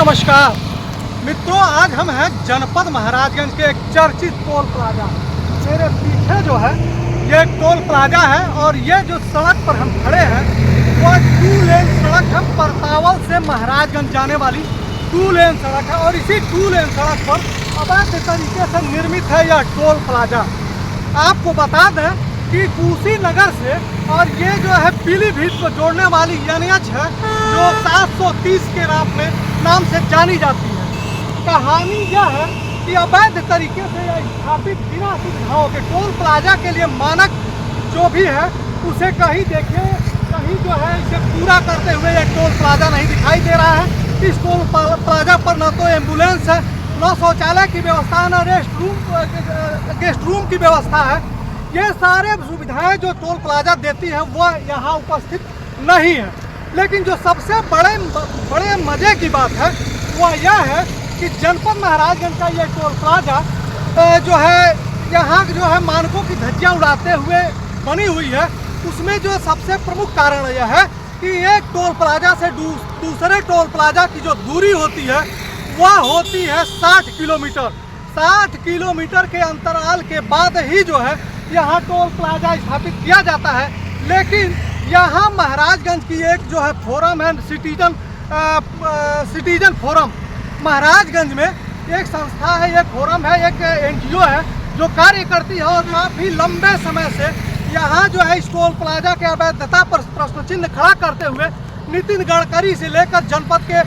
नमस्कार मित्रों, आज हम हैं जनपद महाराजगंज के एक चर्चित टोल प्लाजा। मेरे पीछे जो है ये टोल प्लाजा है और ये जो सड़क पर हम खड़े हैं वो 2 लेन सड़क है। परतावल से महाराजगंज जाने वाली 2 लेन सड़क है और इसी 2 लेन सड़क पर अवैध तरीके से निर्मित है यह टोल प्लाजा। आपको बता दें कि कुशीनगर से और ये जो है पीलीभीत को जोड़ने वाली NH है जो 730 के नाम से जानी जाती है। कहानी यह है कि अवैध तरीके से स्थापित बिना सुविधाओं के टोल प्लाजा के लिए मानक जो भी है उसे कहीं देखे कहीं जो है इसे पूरा करते हुए ये टोल प्लाजा नहीं दिखाई दे रहा है। इस टोल प्लाजा पर न तो एम्बुलेंस है, न शौचालय की व्यवस्था, न गेस्ट रूम की व्यवस्था है। ये सारे सुविधाएं जो टोल प्लाजा देती है वो यहाँ उपस्थित नहीं है। लेकिन जो सबसे बड़े मजे की बात है वो यह है कि जनपद महाराजगंज का ये टोल प्लाजा जो है यहाँ जो है मानकों की धज्जियाँ उड़ाते हुए बनी हुई है। उसमें जो सबसे प्रमुख कारण यह है कि एक टोल प्लाजा से दूसरे टोल प्लाजा की जो दूरी होती है वह होती है 60 किलोमीटर। 60 किलोमीटर के अंतराल के बाद ही जो है यहाँ टोल प्लाजा स्थापित किया जाता है। लेकिन यहाँ महाराजगंज की एक जो है फोरम है, सिटीजन फोरम महाराजगंज में एक संस्था है, एक फोरम है, एक NGO है जो कार्य करती है और काफ़ी लंबे समय से यहाँ जो है इस टोल प्लाजा के अवैधता पर प्रश्न चिन्ह खड़ा करते हुए नितिन गडकरी से लेकर जनपद के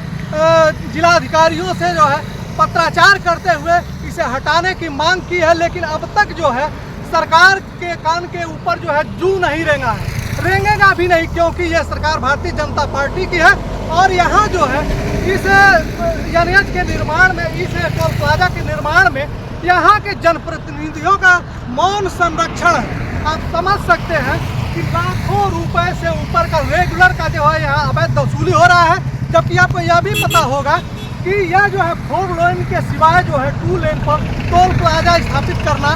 जिलाधिकारियों से जो है पत्राचार करते हुए इसे हटाने की मांग की है। लेकिन अब तक जो है सरकार के कान के ऊपर जो है जू नहीं रेंगेगा भी नहीं, क्योंकि ये सरकार भारतीय जनता पार्टी की है। और यहाँ जो है इस NH के निर्माण में, इस टोल प्लाजा के निर्माण में यहाँ के जनप्रतिनिधियों का मौन संरक्षण है। आप समझ सकते हैं कि लाखों रुपए से ऊपर का रेगुलर का जो है यहाँ अवैध वसूली हो रहा है। जबकि आपको यह भी पता होगा कि यह जो है 4 लेन के सिवाय जो है 2 लेन पर टोल प्लाजा स्थापित करना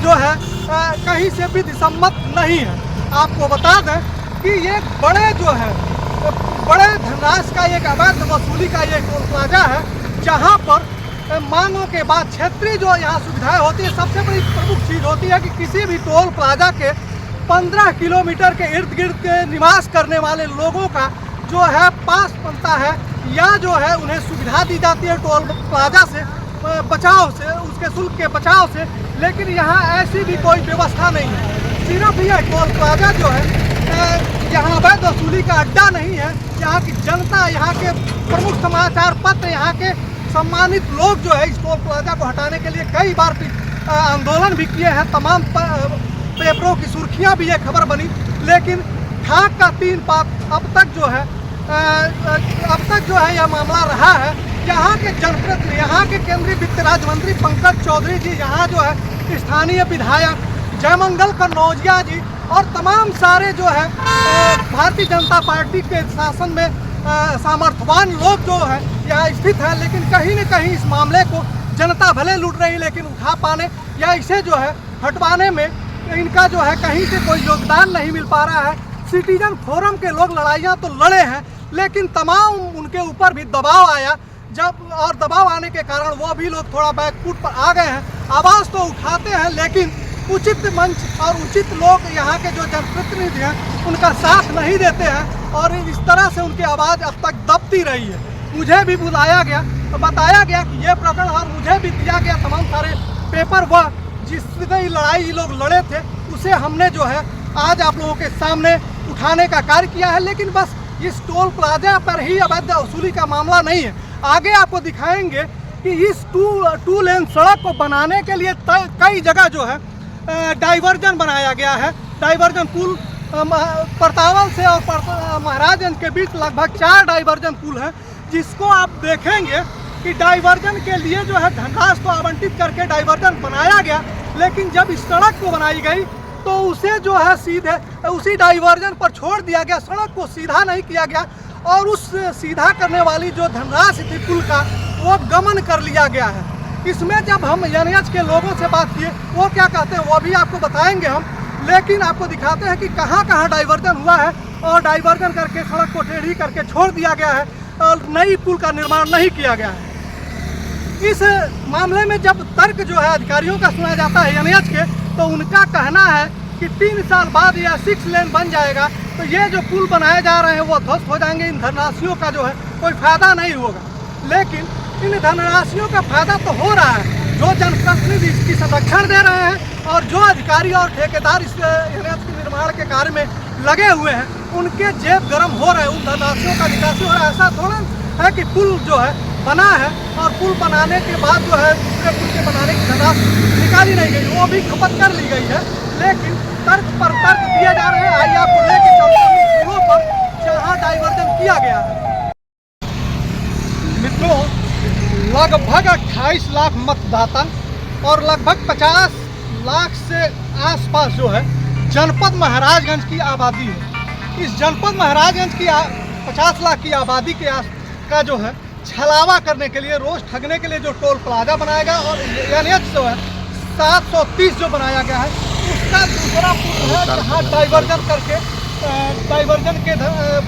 जो है कहीं से भी दिसम्मत नहीं है। आपको बता दें कि ये बड़े धनराशि का एक अवैध वसूली का ये टोल प्लाजा है, जहां पर मांगों के बाद क्षेत्रीय जो यहाँ सुविधाएं होती है। सबसे बड़ी प्रमुख चीज़ होती है कि किसी भी टोल प्लाजा के 15 किलोमीटर के इर्द गिर्द के निवास करने वाले लोगों का जो है पास बनता है या जो है उन्हें सुविधा दी जाती है टोल प्लाजा से बचाव से, उसके शुल्क के बचाव से। लेकिन यहाँ ऐसी भी कोई व्यवस्था नहीं है। सिर्फ यह टोल प्लाजा जो है यहाँ अवैध वसूली का अड्डा नहीं है। यहाँ की जनता, यहाँ के प्रमुख समाचार पत्र, यहाँ के सम्मानित लोग जो है इस टोल प्लाजा को हटाने के लिए कई बार आंदोलन भी किए हैं। तमाम पेपरों की सुर्खियाँ भी ये खबर बनी। लेकिन खाक का 3 पात अब तक जो है यह मामला रहा है। यहाँ के जनप्रतिनिधि, यहाँ के केंद्रीय वित्त राज्य मंत्री पंकज चौधरी जी, यहाँ जो है स्थानीय विधायक जयमंगल कन्नौजिया जी और तमाम सारे जो है भारतीय जनता पार्टी के शासन में सामर्थ्यवान लोग जो है यहाँ स्थित है। लेकिन कहीं न कहीं इस मामले को जनता भले लूट रही, लेकिन उठा पाने या इसे जो है हटवाने में इनका जो है कहीं से कोई योगदान नहीं मिल पा रहा है। सिटीजन फोरम के लोग लड़ाइयाँ तो लड़े हैं, लेकिन तमाम उनके ऊपर भी दबाव आया और दबाव आने के कारण वो भी लोग थोड़ा बैकफुट पर आ गए हैं। आवाज़ तो उठाते हैं, लेकिन उचित मंच और उचित लोग यहाँ के जो जनप्रतिनिधि हैं उनका साथ नहीं देते हैं और इस तरह से उनकी आवाज़ अब तक दबती रही है। मुझे भी बुलाया गया, बताया गया कि ये प्रकरण, और मुझे भी दिया गया तमाम सारे पेपर व जिससे लड़ाई ये लोग लड़े थे उसे हमने जो है आज आप लोगों के सामने उठाने का कार्य किया है। लेकिन बस इस टोल प्लाजा पर ही अवैध वसूली का मामला नहीं है। आगे आपको दिखाएंगे कि इस 2 लेन सड़क को बनाने के लिए कई जगह जो है डाइवर्जन बनाया गया है। डाइवर्जन पुल परतावल से और महाराजगंज के बीच लगभग 4 डाइवर्जन पुल है, जिसको आप देखेंगे कि डाइवर्जन के लिए जो है धनराशि को आवंटित करके डाइवर्जन बनाया गया। लेकिन जब इस सड़क को बनाई गई तो उसे जो है सीधे उसी डाइवर्जन पर छोड़ दिया गया, सड़क को सीधा नहीं किया गया और उस सीधा करने वाली जो धनराशि थी पुल का वो गमन कर लिया गया है। इसमें जब हम NH के लोगों से बात किए वो क्या कहते हैं वो भी आपको बताएंगे हम। लेकिन आपको दिखाते हैं कि कहाँ कहाँ डाइवर्जन हुआ है और डाइवर्जन करके सड़क को टेढ़ी करके छोड़ दिया गया है। नई पुल का निर्माण नहीं किया गया है। इस मामले में जब तर्क जो है अधिकारियों का सुना जाता है एनएच के, तो उनका कहना है कि 3 साल बाद यह 6 लेन बन जाएगा, तो ये जो पुल बनाए जा रहे हैं वो ध्वस्त हो जाएंगे, इन धनराशियों का जो है कोई फायदा नहीं होगा। लेकिन इन धनराशियों का फायदा तो हो रहा है, जो जनप्रतिनिधि इसकी संरक्षण दे रहे हैं और जो अधिकारी और ठेकेदार इस एनएच के निर्माण के कार्य में लगे हुए हैं, उनके जेब गर्म हो रहे हैं, उन धनराशियों का निकासी हो रहा है। ऐसा थोड़ा है कि पुल जो है बना है और पुल बनाने के बाद जो है दूसरे पुल के बनाने की धनराशि निकाली नहीं गई, वो भी खपत कर ली गई है। लेकिन तर्क पर तर्क दिए जा रहे हैं। आइए आपको लेके चलते हैं पुलों पर जहाँ डाइवर्जन किया गया है। मित्रों, लगभग 28 लाख मतदाता और लगभग 50 लाख से आसपास जो है जनपद महाराजगंज की आबादी है। इस जनपद महाराजगंज की 50 लाख की आबादी के का जो है छलावा करने के लिए, रोज ठगने के लिए जो टोल प्लाजा बनाया गया और एनएच जो है 730 जो बनाया गया है, उसका दूसरा पुल है जहाँ डाइवर्जन करके डाइवर्जन के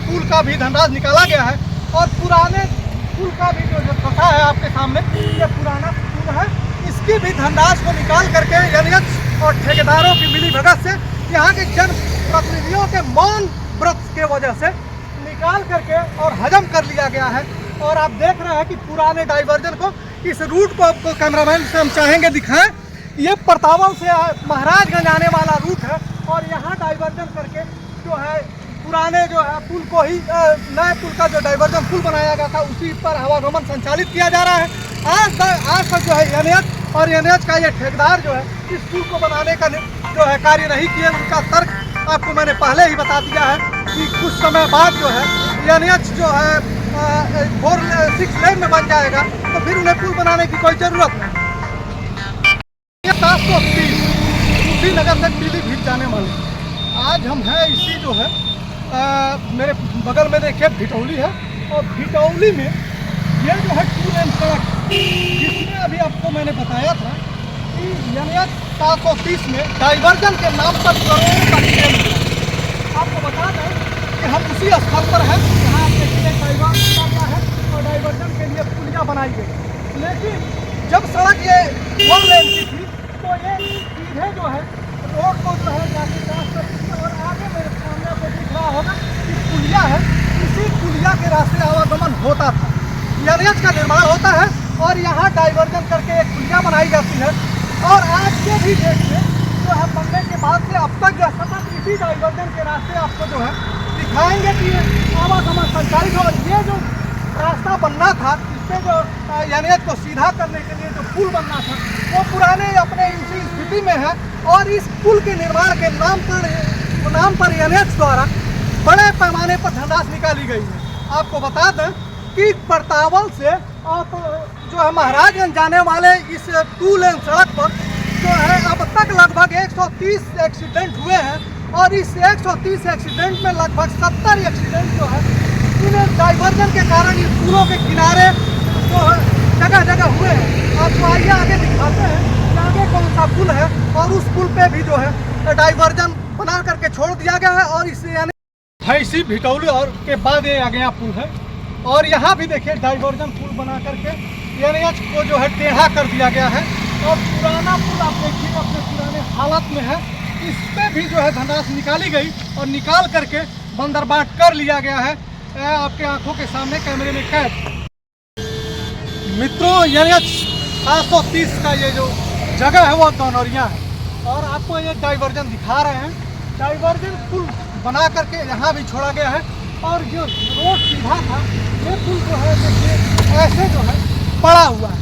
पुल का भी धनराशि निकाला गया है। और पुराने पुल का भी जो फंसा है आपके सामने, ये पुराना पुल है, इसकी भी धनराशि को निकाल करके एनएच और ठेकेदारों की मिलीभगत से, यहाँ के जनप्रतिनिधियों के मौन व्रत के वजह से निकाल करके और हजम कर लिया गया है। और आप देख रहे हैं कि पुराने डाइवर्जन को, इस रूट को आपको कैमरामैन से हम चाहेंगे दिखाएं। ये परतावल से महाराजगंज आने वाला रूट है और यहाँ डाइवर्जन करके जो है पुराने जो है पुल को ही नए पुल का जो डाइवर्जन पुल बनाया गया था उसी पर आवागमन संचालित किया जा रहा है। आज तक जो है एनएच और एनएच का ये ठेकेदार जो है इस पुल को बनाने का जो है कार्य नहीं किए। उनका तर्क आपको मैंने पहले ही बता दिया है कि कुछ समय बाद जो है एनएच जो है 6 लेन में बन जाएगा, तो फिर उन्हें पुल बनाने की कोई जरूरत नहीं। 730 उसी नगर से पीलीभीत जाने वाले आज हम हैं इसी जो है मेरे बगल में देखिए भिटौली है, और भिटौली में ये जो है 2 लेन सड़क, जिसमें अभी आपको मैंने बताया था कि एनएच 730 में डाइवर्जन के नाम पर करोड़ों का खेल है। आपको बता दें कि हम उसी स्थल पर हैं जहाँ डाइवर्जन किया है और डाइवर्जन के लिए पुलिया बनाई गई। लेकिन जब सड़क ये 1 लेन की थी तो ये सीधे जो है रोड को जो है जाके क्रॉस करती थी, और आगे मेरे सामने आपको दिख रहा होगा कि पुलिया है, इसी पुलिया के रास्ते आवागमन होता था, एनएच का निर्माण होता है और यहाँ डाइवर्जन करके एक पुलिया बनाई जाती है। और आज के भी देखिए जो है बनने के बाद से अब तक जो सतत इसी डाइवर्जन के रास्ते आपको जो है दिखाएंगे कि आवागमन संचालित हो। ये जो रास्ता बनना था, इससे जो एनएच को सीधा करने के लिए जो पुल बनना था, वो पुराने अपने इसी स्थिति में है। और इस पुल के निर्माण के नाम पर एनएच द्वारा बड़े पैमाने पर धनराशि निकाली गई है। आपको बता दें कि परतावल से आप जो है महाराजगंज जाने वाले इस 2 लेन सड़क पर जो है अब तक लगभग 130 एक्सीडेंट हुए हैं, और इस 130 एक्सीडेंट में लगभग 70 एक्सीडेंट जो है इन डाइवर्जन के कारण इस पुलों के किनारे जो है जगह जगह हुए हैं। आपको आइए आगे दिखाते हैं कि आगे कौन सा पुल है, और उस पुल पे भी जो है डाइवर्जन बना करके छोड़ दिया गया है। और इससे यानी इसी भिटौली और के बाद ये आगे पुल है, और यहाँ भी देखिए डाइवर्जन पुल बना करके एनएच को जो है टेढ़ा कर दिया गया है। और पुराना पुल आप देखिए अपने पुराने हालत में है, इस पर भी जो है धनराशि निकाली गई और निकाल करके बंदरबाट कर लिया गया है, आपके आंखों के सामने कैमरे में कैद। मित्रों, एनएच 730 का ये जो जगह है वो दौनौरिया है, और आपको ये डाइवर्जन दिखा रहे हैं। डाइवर्जन पुल बना करके यहाँ भी छोड़ा गया है, और जो रोड सीधा था ये पुल जो है देखिए ऐसे जो है पड़ा हुआ है।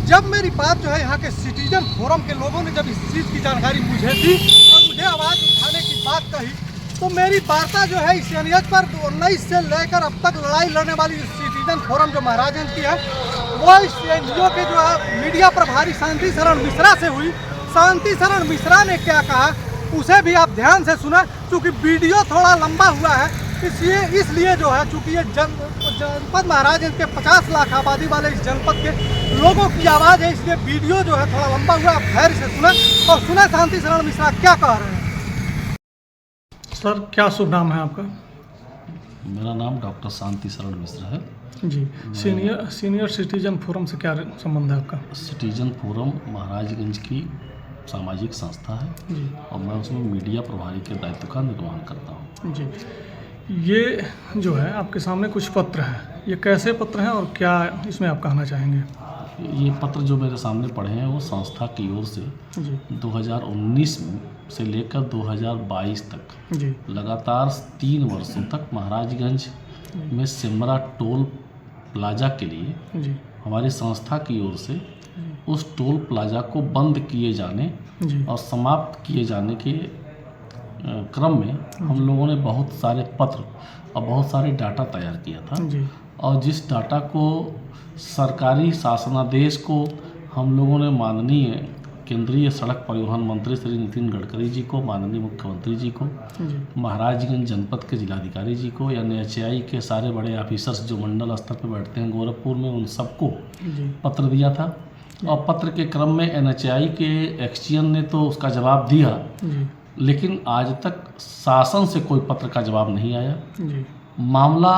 जब मेरी बात जो है यहाँ के सिटीजन फोरम के लोगों ने जब इस चीज़ की जानकारी मुझे दी और मुझे आवाज़ उठाने की बात कही, तो मेरी वार्ता जो है इस एनएच पर 19 से लेकर अब तक लड़ाई लड़ने वाली सिटीजन फोरम जो महाराजगंज की है, वो इस एनजीओ के जो है मीडिया प्रभारी शांति शरण मिश्रा से हुई। शांति शरण मिश्रा ने क्या कहा उसे भी आप ध्यान से सुना, क्योंकि वीडियो थोड़ा लंबा हुआ है, इसलिए जो है चूँकि ये जनपद महाराजगंज के 50 लाख आबादी वाले इस जनपद के लोगों की आवाज़ है, इसलिए वीडियो जो है थोड़ा लंबा हुआ। आप धैर्य से सुना और सुना शांति शरण मिश्रा क्या कह रहे हैं। सर, क्या शुभ नाम है आपका? मेरा नाम डॉक्टर शांति शरण मिश्रा है। जी। सीनियर सिटीजन फोरम से क्या संबंध है आपका? सिटीजन फोरम महाराजगंज की सामाजिक संस्था है जी और मैं उसमें मीडिया प्रभारी के दायित्व का निर्वहन करता हूँ। जी। ये जो है आपके सामने कुछ पत्र हैं, ये कैसे पत्र हैं और क्या इसमें आप कहना चाहेंगे? ये पत्र जो मेरे सामने पढ़े हैं वो संस्था की ओर से जी 2019 से लेकर 2022 तक जी लगातार 3 वर्षों तक महाराजगंज में सिमरा टोल प्लाजा के लिए जी हमारी संस्था की ओर से उस टोल प्लाजा को बंद किए जाने जी और समाप्त किए जाने के क्रम में हम लोगों ने बहुत सारे पत्र और बहुत सारे डाटा तैयार किया था जी और जिस डाटा को सरकारी शासनादेश को हम लोगों ने माननीय केंद्रीय सड़क परिवहन मंत्री श्री नितिन गडकरी जी को, माननीय मुख्यमंत्री जी को, जी महाराजगंज जनपद के जिलाधिकारी जी को, या NHAI के सारे बड़े ऑफिसर्स जो मंडल स्तर पर बैठते हैं गोरखपुर में, उन सबको जी पत्र दिया था। और पत्र के क्रम में NHAI के एक्सचीएन ने तो उसका जवाब दिया, जी लेकिन आज तक शासन से कोई पत्र का जवाब नहीं आया। जी मामला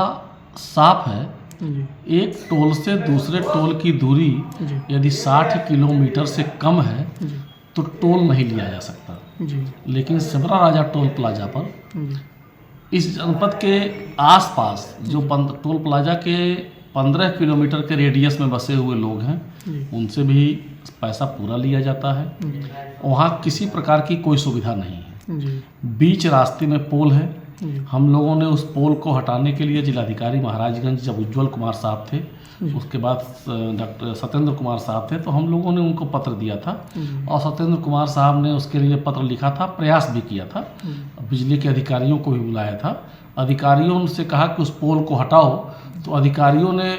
साफ है, जी एक टोल से दूसरे टोल की दूरी जी यदि 60 किलोमीटर से कम है जी तो टोल नहीं लिया जा सकता, जी लेकिन सिमरा राजा टोल प्लाजा पर जी इस जनपद के आसपास जो टोल प्लाजा के 15 किलोमीटर के रेडियस में बसे हुए लोग हैं जी उनसे भी पैसा पूरा लिया जाता है। जी वहाँ किसी प्रकार की कोई सुविधा नहीं है। जी बीच रास्ते में पोल है। जी हम लोगों ने उस पोल को हटाने के लिए जिलाधिकारी महाराजगंज जब उज्ज्वल कुमार साहब थे, उसके बाद डॉक्टर सत्येंद्र कुमार साहब थे, तो हम लोगों ने उनको पत्र दिया था और सत्येंद्र कुमार साहब ने उसके लिए पत्र लिखा था, प्रयास भी किया था, बिजली के अधिकारियों को भी बुलाया था। अधिकारियों से कहा कि उस पोल को हटाओ, तो अधिकारियों ने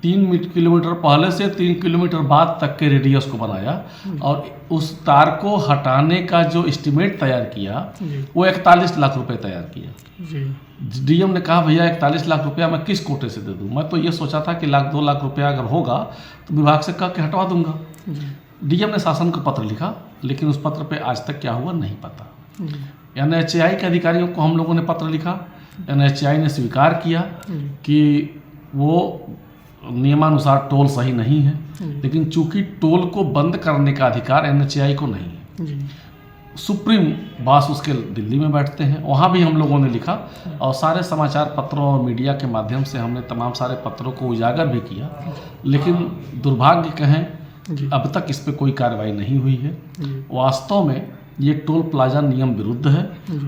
3 किलोमीटर पहले से 3 किलोमीटर बाद तक के रेडियस को बनाया और उस तार को हटाने का जो एस्टिमेट तैयार किया वो 41 लाख रुपए तैयार किया। जी डीएम ने कहा भैया 41 लाख रुपया मैं किस कोटे से दे दूं? मैं तो ये सोचा था कि 1-2 लाख रुपया अगर होगा तो विभाग से कह के हटवा दूंगा। डीएम ने शासन को पत्र लिखा, लेकिन उस पत्र पे आज तक क्या हुआ नहीं पता। NHAI के अधिकारियों को हम लोगों ने पत्र लिखा, NHAI ने स्वीकार किया कि वो नियमानुसार टोल सही नहीं है, लेकिन चूंकि टोल को बंद करने का अधिकार NHAI को नहीं है। जी सुप्रीम बॉस उसके दिल्ली में बैठते हैं, वहाँ भी हम लोगों ने लिखा और सारे समाचार पत्रों और मीडिया के माध्यम से हमने तमाम सारे पत्रों को उजागर भी किया, लेकिन दुर्भाग्य कहें अब तक इस पर कोई कार्रवाई नहीं हुई है। वास्तव में ये टोल प्लाजा नियम विरुद्ध है,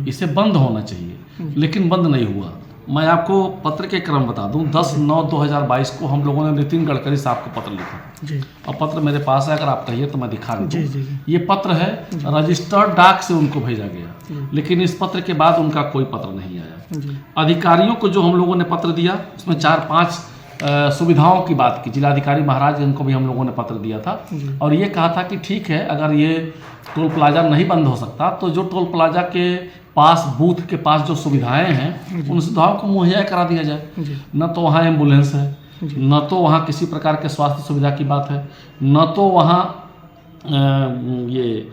इसे बंद होना चाहिए, लेकिन बंद नहीं हुआ। मैं आपको पत्र के क्रम बता दूं, 10/9/2022 को हम लोगों ने नितिन गडकरी साहब को पत्र लिखा जी और पत्र मेरे पास है, अगर आप कहिए तो मैं दिखा दूं। जी जी ये पत्र है, रजिस्टर्ड डाक से उनको भेजा गया, लेकिन इस पत्र के बाद उनका कोई पत्र नहीं आया। जी अधिकारियों को जो हम लोगों ने पत्र दिया उसमें 4-5 सुविधाओं की बात की। जिलाधिकारी महाराज इनको भी हम लोगों ने पत्र दिया था और ये कहा था कि ठीक है, अगर ये टोल प्लाजा नहीं बंद हो सकता तो जो टोल प्लाजा के पास बूथ के पास जो सुविधाएं हैं उन सुविधाओं को मुहैया करा दिया जाए। न तो वहाँ एम्बुलेंस है, न तो वहाँ किसी प्रकार के स्वास्थ्य सुविधा की बात है, न तो वहाँ ये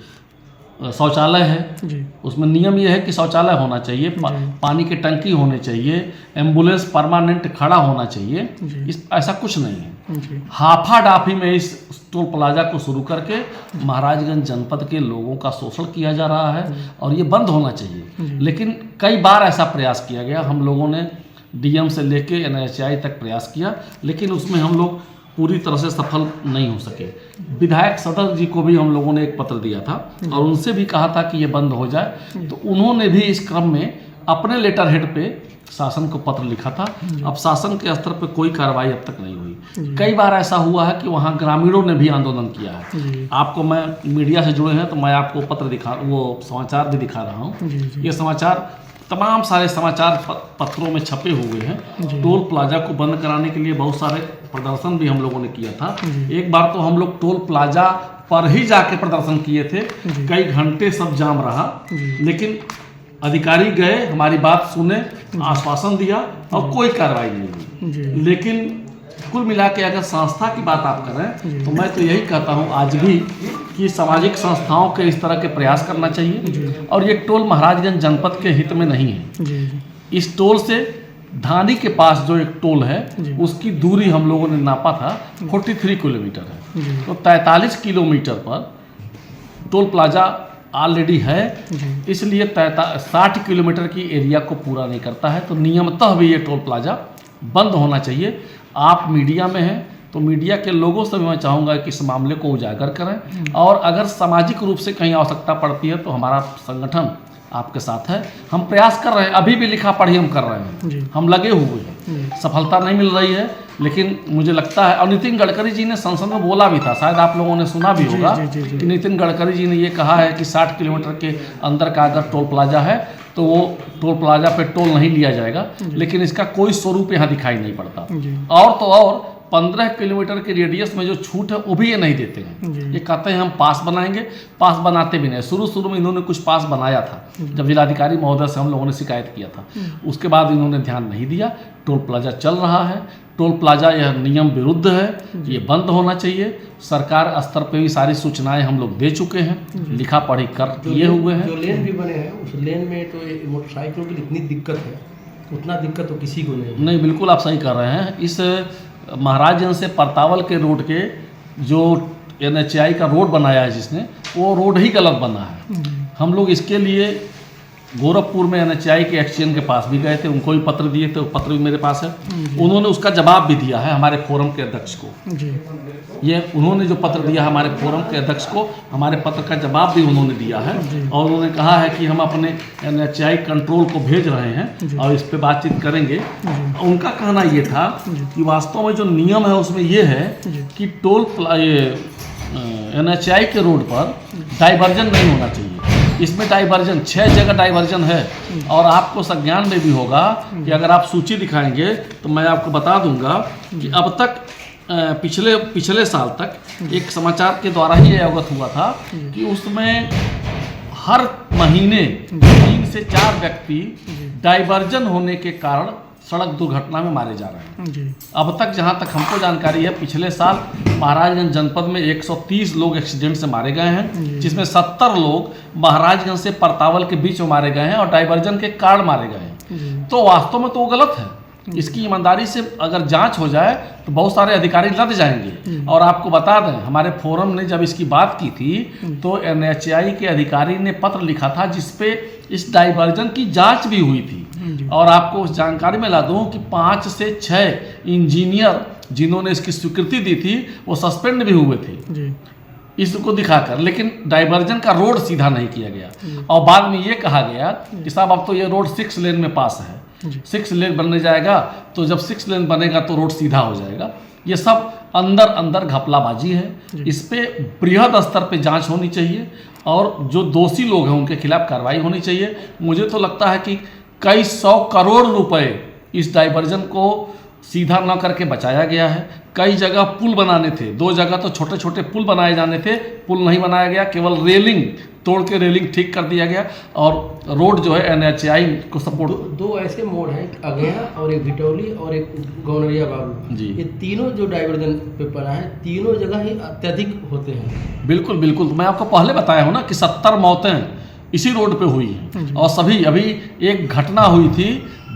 शौचालय है। जी उसमें नियम ये है कि शौचालय होना चाहिए, पानी की टंकी होनी चाहिए, एम्बुलेंस परमानेंट खड़ा होना चाहिए। ऐसा कुछ नहीं है। हाफा डाफी में इस टोल प्लाजा को शुरू करके महाराजगंज जनपद के लोगों का शोषण किया जा रहा है और ये बंद होना चाहिए। लेकिन कई बार ऐसा प्रयास किया गया, हम लोगों ने डीएम से लेके NHAI तक प्रयास किया, लेकिन उसमें हम लोग पूरी तरह से सफल नहीं हो सके। विधायक सदर जी को भी हम लोगों ने एक पत्र दिया था और उनसे भी कहा था कि ये बंद हो जाए, तो उन्होंने भी इस क्रम में अपने लेटर हेड पे शासन को पत्र लिखा था। अब शासन के स्तर पे कोई कार्रवाई अब तक नहीं हुई। कई बार ऐसा हुआ है कि वहाँ ग्रामीणों ने भी आंदोलन किया है। आपको मैं मीडिया से जुड़े हैं तो मैं आपको पत्र समाचार भी दिखा रहा हूँ। ये समाचार तमाम सारे समाचार पत्रों में छपे हुए हैं। टोल प्लाजा को बंद कराने के लिए बहुत सारे प्रदर्शन भी हम लोगों ने किया था। एक बार तो हम लोग टोल प्लाजा पर ही जाके प्रदर्शन किए थे, कई घंटे सब जाम रहा, लेकिन अधिकारी गए, हमारी बात सुने, आश्वासन दिया और कोई कार्रवाई नहीं हुई। लेकिन कुल मिला के अगर संस्था की बात आप करें तो मैं तो यही कहता हूँ आज भी कि सामाजिक संस्थाओं के इस तरह के प्रयास करना चाहिए और ये टोल महाराजगंज जनपद के हित में नहीं है। इस टोल से धानी के पास जो एक टोल है उसकी दूरी हम लोगों ने नापा था 43 किलोमीटर है। तो 43 किलोमीटर पर टोल प्लाजा ऑलरेडी है, इसलिए 60 किलोमीटर की एरिया को पूरा नहीं करता है। तो नियमतः भी ये टोल प्लाजा बंद होना चाहिए। आप मीडिया में हैं तो मीडिया के लोगों से भी मैं चाहूँगा कि इस मामले को उजागर करें, और अगर सामाजिक रूप से कहीं आवश्यकता पड़ती है तो हमारा संगठन आपके साथ है। हम प्रयास कर रहे हैं, अभी भी लिखा पढ़ी हम कर रहे हैं, हम लगे हुए हैं। सफलता नहीं मिल रही है, लेकिन मुझे लगता है, और नितिन गडकरी जी ने संसद में बोला भी था, शायद आप लोगों ने सुना भी होगा कि नितिन गडकरी जी ने ये कहा है कि 60 किलोमीटर के अंदर का अगर टोल प्लाजा है तो वो टोल प्लाजा पे टोल नहीं लिया जाएगा, लेकिन इसका कोई स्वरूप यहाँ दिखाई नहीं पड़ता। और तो और 15 किलोमीटर के रेडियस में जो छूट है वो भी ये नहीं देते हैं। ये कहते हैं हम पास बनाएंगे, पास बनाते भी नहीं। शुरू में इन्होंने कुछ पास बनाया था, जब जिलाधिकारी महोदय से हम लोगों ने शिकायत किया था, उसके बाद इन्होंने ध्यान नहीं दिया। टोल प्लाजा चल रहा है, टोल प्लाजा यह नियम विरुद्ध है, ये बंद होना चाहिए। सरकार स्तर पे भी सारी सूचनाएं हम लोग दे चुके हैं, लिखा पढ़ी कर किए हुए हैं। जो लेन भी बने हैं उस लेन में तो मोटरसाइकिलों की इतनी दिक्कत है, उतना दिक्कत तो किसी को नहीं। बिल्कुल आप सही कर रहे हैं। इस महाराजगंज से परतावल के रोड के जो NHAI का रोड बनाया है जिसने, वो रोड ही गलत बना है। हम लोग इसके लिए गोरखपुर में NHAI के एक्सचेंज के पास भी गए थे, उनको भी पत्र दिए थे, वो पत्र भी मेरे पास है। उन्होंने उसका जवाब भी दिया है हमारे फोरम के अध्यक्ष को। ये उन्होंने जो पत्र दिया हमारे फोरम के अध्यक्ष को, हमारे पत्र का जवाब भी उन्होंने दिया है, और उन्होंने कहा है कि हम अपने NHAI कंट्रोल को भेज रहे हैं और इस पर बातचीत करेंगे। उनका कहना ये था कि वास्तव में जो नियम है उसमें ये है कि NHAI के रोड पर डाइवर्जन नहीं होना चाहिए। इसमें डाइवर्जन 6 जगह डाइवर्जन है, और आपको संज्ञान में भी होगा कि अगर आप सूची दिखाएंगे तो मैं आपको बता दूंगा कि अब तक पिछले साल तक एक समाचार के द्वारा ही अवगत हुआ था कि उसमें हर महीने 3 से 4 व्यक्ति डाइवर्जन होने के कारण सड़क दुर्घटना में मारे जा रहे हैं। अब तक जहां तक हमको जानकारी है, पिछले साल महाराजगंज जनपद में 130 लोग एक्सीडेंट से मारे गए हैं, जिसमें 70 लोग महाराजगंज से परतावल के बीच में मारे गए हैं और डाइवर्जन के कारण मारे गए हैं। तो वास्तव में तो वो गलत है। इसकी ईमानदारी से अगर जांच हो जाए तो बहुत सारे अधिकारी लद जाएंगे। और आपको बता दें, हमारे फोरम ने जब इसकी बात की थी तो NHAI के अधिकारी ने पत्र लिखा था जिसपे इस डाइवर्जन की जांच भी हुई थी। और आपको उस जानकारी में ला दूं कि 5 से 6 इंजीनियर जिन्होंने इसकी स्वीकृति दी थी वो सस्पेंड भी हुए थे इसको दिखाकर, लेकिन डाइवर्जन का रोड सीधा नहीं किया गया। और बाद में ये कहा गया कि साहब अब तो ये रोड 6 लेन में पास है, 6 लेन बनने जाएगा, तो जब 6 लेन बनेगा तो रोड सीधा हो जाएगा। ये सब अंदर घपलाबाजी है। इस पे बृहद स्तर पे जांच होनी चाहिए और जो दोषी लोग हैं उनके खिलाफ कार्रवाई होनी चाहिए। मुझे तो लगता है कि कई 100 करोड़ रुपए इस डाइवर्जन को सीधा न करके बचाया गया है। कई जगह पुल बनाने थे, 2 जगह तो छोटे छोटे पुल बनाए जाने थे, पुल नहीं बनाया गया, केवल रेलिंग तोड़ के रेलिंग ठीक कर दिया गया। और रोड जो है NHAI को सपोर्ट, 2 ऐसे मोड़ हैं, एक अगेना और एक भिटौली और एक गौनरिया बाबू जी, ये तीनों जो डाइवर्जन पे पड़ा है, तीनों जगह ही अत्यधिक होते हैं। बिल्कुल बिल्कुल, मैं आपको पहले बताया हूँ ना कि 70 मौतें इसी रोड पे हुई हैं। और सभी, अभी एक घटना हुई थी,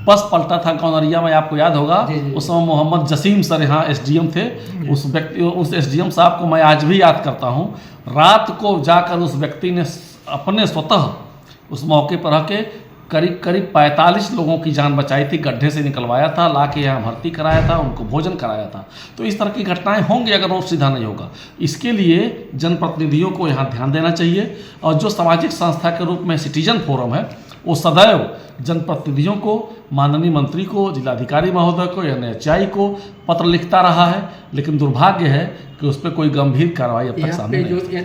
बस पलटा था गौनरिया में, आपको याद होगा। उस समय मोहम्मद जसीम सर यहाँ SDM थे। उस SDM साहब को मैं आज भी याद करता हूँ। रात को जाकर उस व्यक्ति ने अपने स्वतः उस मौके पर आके करीब 45 लोगों की जान बचाई थी, गड्ढे से निकलवाया था, ला के यहाँ भर्ती कराया था, उनको भोजन कराया था। तो इस तरह की घटनाएं होंगी अगर रोड सीधा नहीं होगा। इसके लिए जनप्रतिनिधियों को यहाँ ध्यान देना चाहिए, और जो सामाजिक संस्था के रूप में सिटीजन फोरम है वो सदैव जनप्रतिनिधियों को, माननीय मंत्री को, जिलाधिकारी महोदय को, NHAI को पत्र लिखता रहा है, लेकिन दुर्भाग्य है कि उस पर कोई गंभीर कार्रवाई अब तक सामने नहीं।